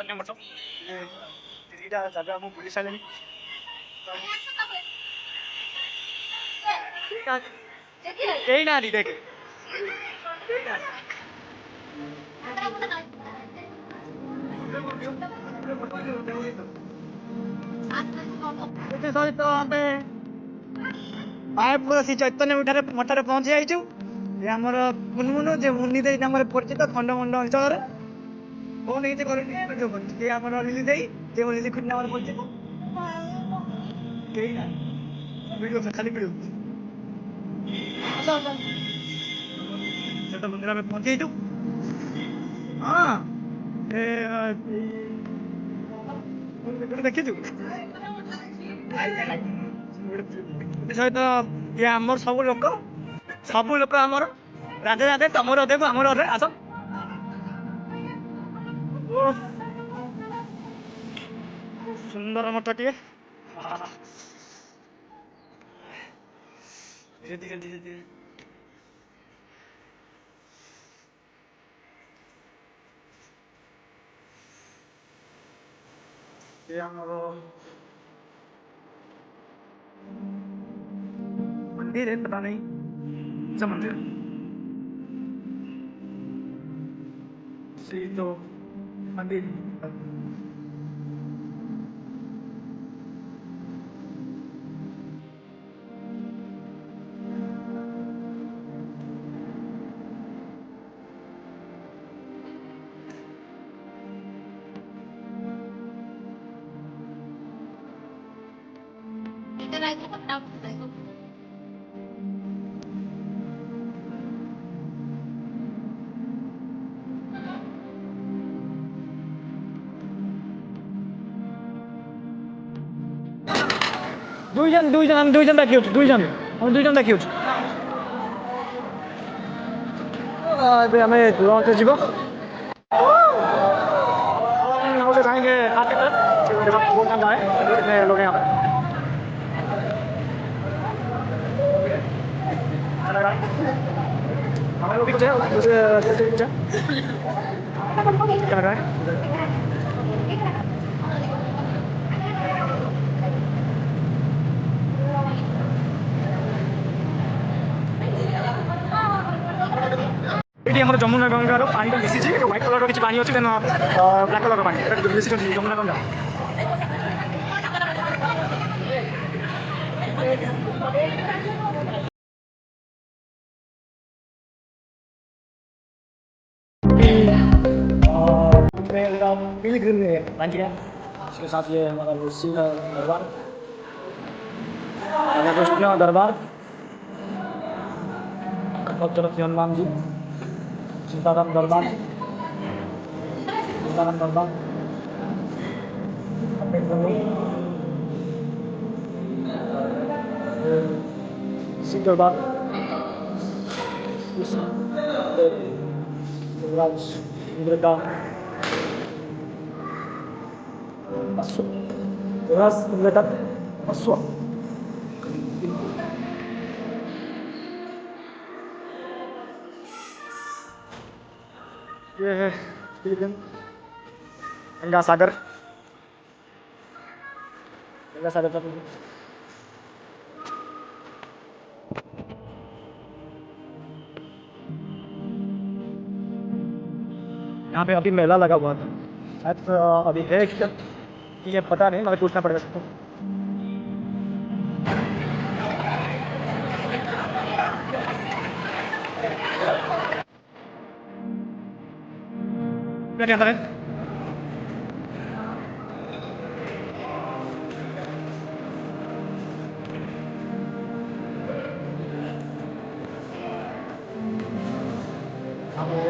चैतन्य मठ तीटा जगह मुझे बुली सारे कई ना देख सहित आम आए से चैतन्य मठे पहुंची जाइचु आमर मुनमुनु जे मुनि दे नाम परिचित खंडमंड अंचल फोन ये करनी आमर लिली दे लिली खुद नाम परिचित वीडियो खाली वीडियो मंदिर में पहुंची जाइचु हाँ देखी सहित ये आमर सब लोक आमर राधे राधे तुम रधे को आम रधे आस सुंदर मठ टे धीरे धीरे धीरे धीरे ये मंदिर है पता नहीं अच्छा मंदिर श्री तो मंदिर दुईजन बाकी होଛୁ दुईजन बाकी होଛୁ ଏବେ ଆମେ ଲଞ୍ଚ ଯିବ ଗୋଟେ जाएंगे खाते तक बोलना जाए कितने लोग हैं यहाँ पे हमारे लोग भी कुछ है दूसरे कुछ है क्या लग रहा है ये हमारे जमुना गंगार पानी मिसी व्हाइट कलर किसी पानी अच्छे ब्लाक कलर पानी मिसी जमुना गंगा पिलग्रिम लाइन है इसके साथ ये हमारा शिव दरबार राधा कृष्ण दरबार तरफ हनुमान जी सीताराम दरबार शिव दरबार इंद्रका अश्व ये है गंगा सागर तक यहाँ पे अभी मेला लगा हुआ था शायद अभी है ये पता नहीं मगर पूछना पड़ेगा सबको क्या अंदर है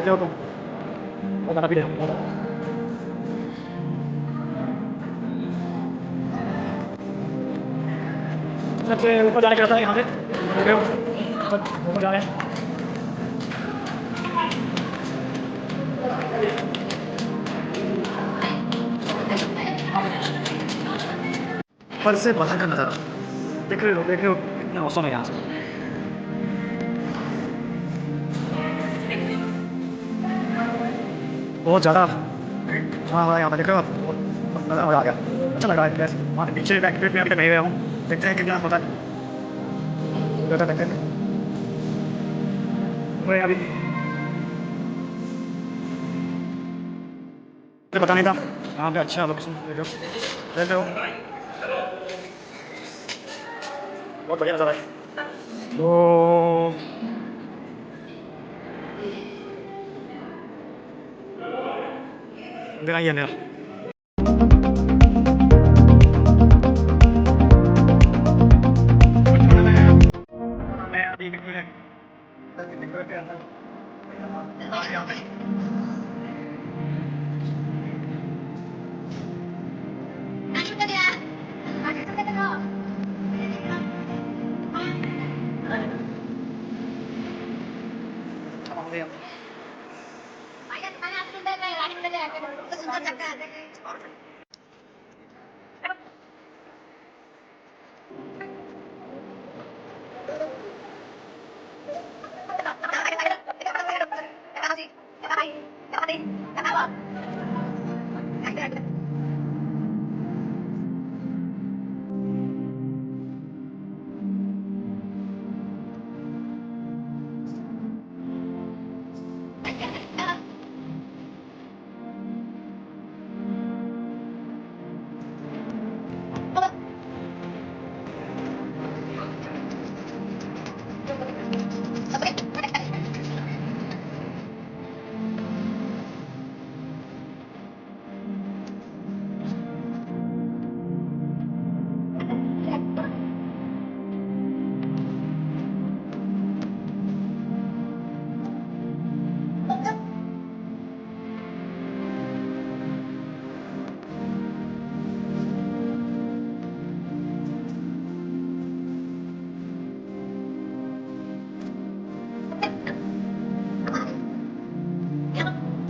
देखो तुम बताना भी देखो सबसे ऊपर जाने का रास्ता है यहाँ से ऊपर जा रहे हैं ऊपर से बाहर का नजारा देख रहे हो कितना औसम है यहाँ से बहुत ज़्यादा हाँ हाँ, यहाँ पे देखो मजा आ गया, अच्छा लगा है बस। वहाँ पीछे बैक पे अभी तक नहीं गया हूँ, देखते हैं कितना होता है। देखते हैं मैं अभी मुझे पता नहीं था यहाँ पे अच्छा लोकेशन देख रहे हो, बहुत बढ़िया नज़ारा है। तो देखा ही है मेरा मैं अभी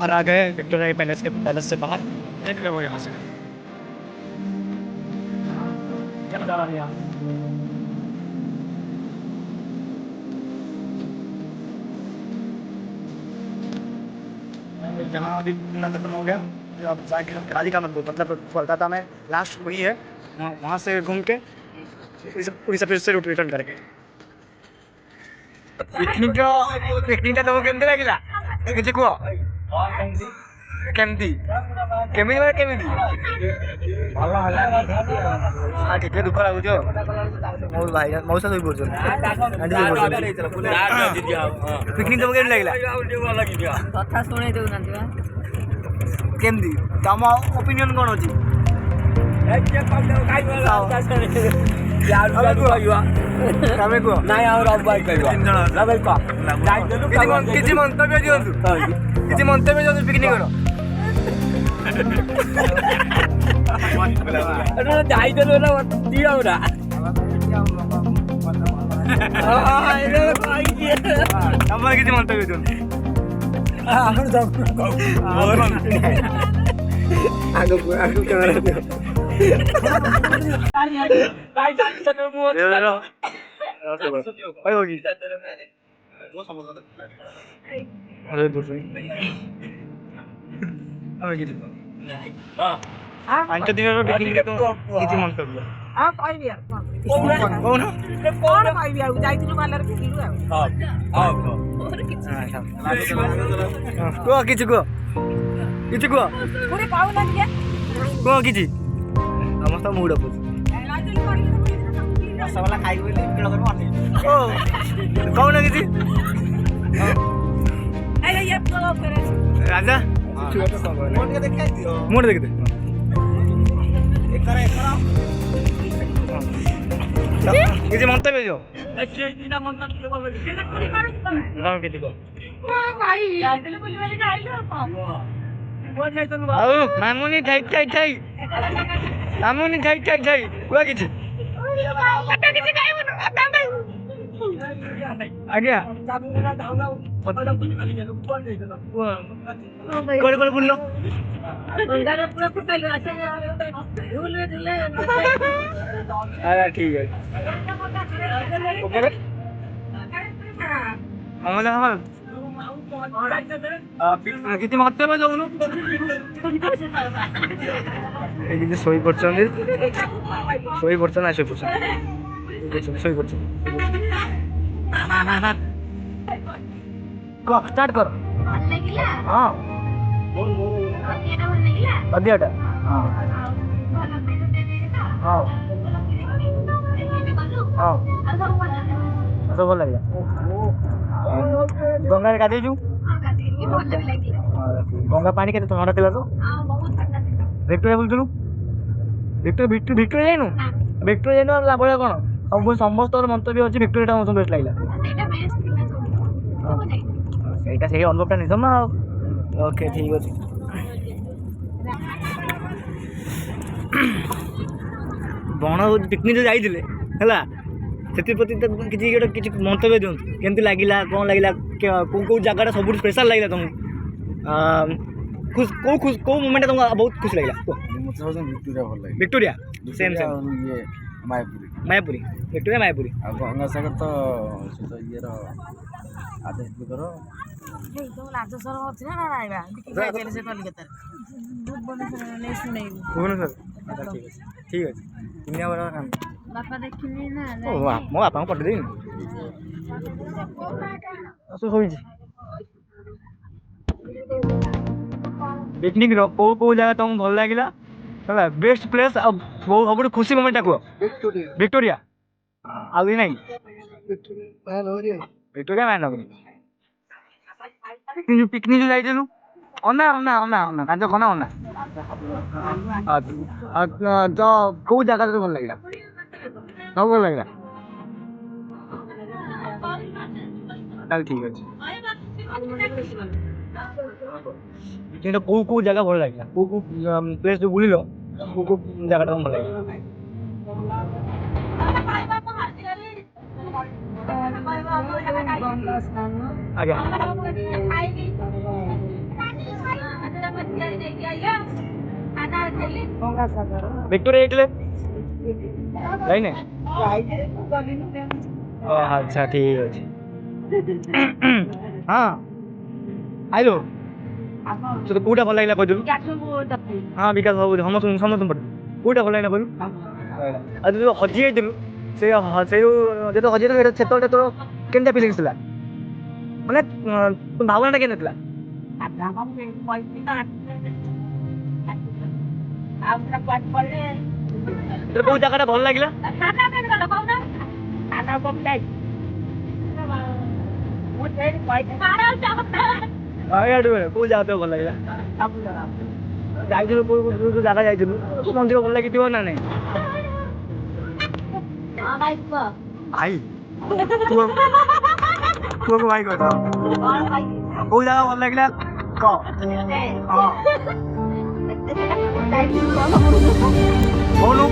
और आ गए विक्टोरिया पैलेस से बाहर, देख रहे हो यहाँ से क्या नज़ारा है यहाँ। जहाँ अभी खत्म हो गया, अब जाके गाड़ी का मतलब कोलकाता में लास्ट वही है, वहाँ से घूम के उड़ीसा फिर से रिटर्न करके पिकनिकটা তোমাকে কেমতে লাগিলা কিছু কুହ କେମିତି କେମିତି ମାନେ କେମିତି ଭଲ ହେଲା ଆ ଟିକେ ଦୁଃଖ ଲାଗୁଛି ମୋ ଭାଇ ମଉସା ଶୋଇ ପଡୁଛନ୍ତି ପିକନିକ ତମକୁ କେମିତି ଲାଗିଲା କଥା ଶୁଣେଇ ଦଉନାହାନ୍ତି ବା କେମିତି ତମ ଓପିନିଅନ କଣ ଅଛି ତମେ କୁହ ନାଇଁ ଆଉ ରବିବାର କହିବ କିଛି ମନ୍ତବ୍ୟ ଦିଅନ୍ତୁ କିଛି ମନ୍ତବ୍ୟ ଦିଅନ୍ତୁ ପିକନିକର ଯାଇଥିଲୁ ନା ଦିଅ ନା ତମର କିଛି ମନ୍ତବ୍ୟ ଦିଅନ୍ତୁ ଆଗକୁ କ୍ୟାମେରା ଦିଅ ପାଞ୍ଚ ଦିନର ପିକନିକ କିଛି ମନ୍ତବ୍ୟ ଆଉ କହିବି ଆଉ କହୁନ କଣ କହିବି ଆଉ ଯାଇଥିଲୁ ମାଲାରେ ଫେରିଲୁ ଆଉ କୁହ କିଛି କୁହ କିଛି କୁହ ପୁଣି କହୁନା ଟିକେ କୁହ କିଛି ସମସ୍ତ ମୁଡ ଅପୋଜ ରସଗୋଲା ଖାଇବି ବୋଲି କିଲୋ କରିବ ଓ କହୁନ କିଛି ରାଜା ମୋଟ ଦେଖିଦେ କିଛି ମନ୍ତବ୍ୟ ଦିଅ ଆଉ ମାମୁନି ଥାଇ ମାମୁନି ଥାଇ କୁହ କିଛି ଆଜ୍ଞା କୁଆଡେ କୁଆଡେ ବୁଲିଲ ଠିକ ଅଛି ଅମଲ କିଛି ମତେ ଦଉନୁ ଏମିତି ଶୋଇପଡୁଛନ୍ତି ନା ଶୋଇପଡୁଛନ୍ତି ଷ୍ଟାର୍ଟ କର ହଁ ଅଧିକଟା ହଁ ହଁ ହଁ ସବୁ ଭଲ ଲାଗିଲା ଗଙ୍ଗାରେ ଗାଧେଇଛୁ ଗଙ୍ଗା ପାଣି କେତେ ଥଣ୍ଡା ଥିଲା ତ ଭିକ୍ଟୋରିଆ ବୁଲୁଥିଲୁ ଭିକ୍ଟୋରିଆ ଯାଇନୁ ଭିକ୍ଟୋରିଆ ଯାଇନୁ ଲାଭ କଣ ସବୁ ସମସ୍ତଙ୍କର ମନ୍ତବ୍ୟ ଅଛି ଭିକ୍ଟୋରିଆଟା ମୋତେ ବେଷ୍ଟ ଲାଗିଲା ସେଇଟା ସେଇ ଅନୁଭବଟା ନିଜ ନା ଆଉ ଓକେ ଠିକ୍ ଅଛି ବଣ ପିକନିକ୍ ଯୋଉ ଯାଇଥିଲେ ହେଲା ସେଥିପ୍ରତି କିଛି ମନ୍ତବ୍ୟ ଦିଅନ୍ତୁ କେମିତି ଲାଗିଲା କ'ଣ ଲାଗିଲା କେଉଁ ଜାଗାଟା ସବୁଠୁ ସ୍ପେଶାଲ୍ ଲାଗିଲା ତମକୁ କେଉଁ ମୋମେଣ୍ଟଟା ତମକୁ ବହୁତ ଖୁସି ଲାଗିଲା ଭିକ୍ଟୋରିଆ ଭଲ ଲାଗେ ଭିକ୍ଟୋରିଆ ସେମ୍ ଇଏ ମାୟାପୁରୀ ଭିକ୍ଟୋରିଆ ମାୟାପୁରୀ ଆଉ ଗଙ୍ଗାସାଗର ତ ଇଏର ଆଧ୍ୟାତ୍ମିକର ରାଜସ୍ୱର ଅଛି ନା ରାଇବା ସେ କଲିକତାରେ ଭୁବନେଶ୍ୱର ଠିକ୍ ଅଛି ତିନି ବଡ଼ କାମ ବାପା ଦେଖିନି ନା ମୋ ବାପାଙ୍କୁ ପଠେଇଦେବି ଶୋଇଛି ପିକନିକ୍ର କେଉଁ ଜାଗା ତମକୁ ଭଲ ଲାଗିଲା ହେଲା ବେଷ୍ଟ ପ୍ଲେସ୍ ଆଉ ସବୁଠୁ ଖୁସି ମୋମେଣ୍ଟଟା କୁହ ଭିକ୍ଟୋରିଆ ଆଉ କିଛି ନାହିଁ ଭିକ୍ଟୋରିଆ ମ୍ୟାନ୍ ପିକନିକ୍ ଯୋଉ ଯାଇଥିଲୁ ଅନା କାଜ କନା ଅନା ତ କେଉଁ ଜାଗା ତତେ ଭଲ ଲାଗିଲା ସବୁ ଭଲ ଲାଗିଲା ତାହେଲେ ଠିକ୍ ଅଛି କିନ୍ତୁ କେଉଁ ଜାଗା ଭଲ ଲାଗିଲା କେଉଁ ପ୍ଲେସ୍ ଯୋଉ ବୁଲିଲ କେଉଁ ଜାଗାଟା ଭଲ ଲାଗିଲା ଆଜ୍ଞା ଭିକ୍ଟୋରିଆ ଯାଇଥିଲେ ଯାଇନେ ଆଚ୍ଛା ଠିକ୍ ଅଛି ହଁ ଆଇଲୁ ତୋତେ କୋଉଟା ଭଲ ଲାଗିଲା କହିଲୁ ହଁ ବିକାଶ ବାବୁ ସମସ୍ତଙ୍କୁ ପଠେଇଲୁ କୋଉଟା ଭଲ ଲାଗିଲା କହିଲୁ ଆଉ ତୁ ଯୋଉ ହଜି ଯାଇଥିଲୁ ସେଇ ଯେତେବେଳେ ହଜି ଯାଇଥିଲୁ ସେତେବେଳେ ତୋର କେମିତିଆ ଫିଲିଙ୍ଗସ୍ ଥିଲା ମାନେ ଭାବନାଟା କେମିତି ଥିଲା ତୋର କୋଉ ଜାଗାଟା ଭଲ ଲାଗିଲା କୋଉ ଜାଗା ଭଲ ଲାଗିଲା ଯାଇଥିଲୁ ଯୋଉ ଜାଗା ଯାଇଥିଲୁ ମନ୍ଦିର ଭଲ ଲାଗିଥିବ ନା ନାଇଁ ଭାଇ ପୁଅକୁ ଭାଇ କହ କୋଉ ଜାଗା ଭଲ ଲାଗିଲା କହ କହୁନୁ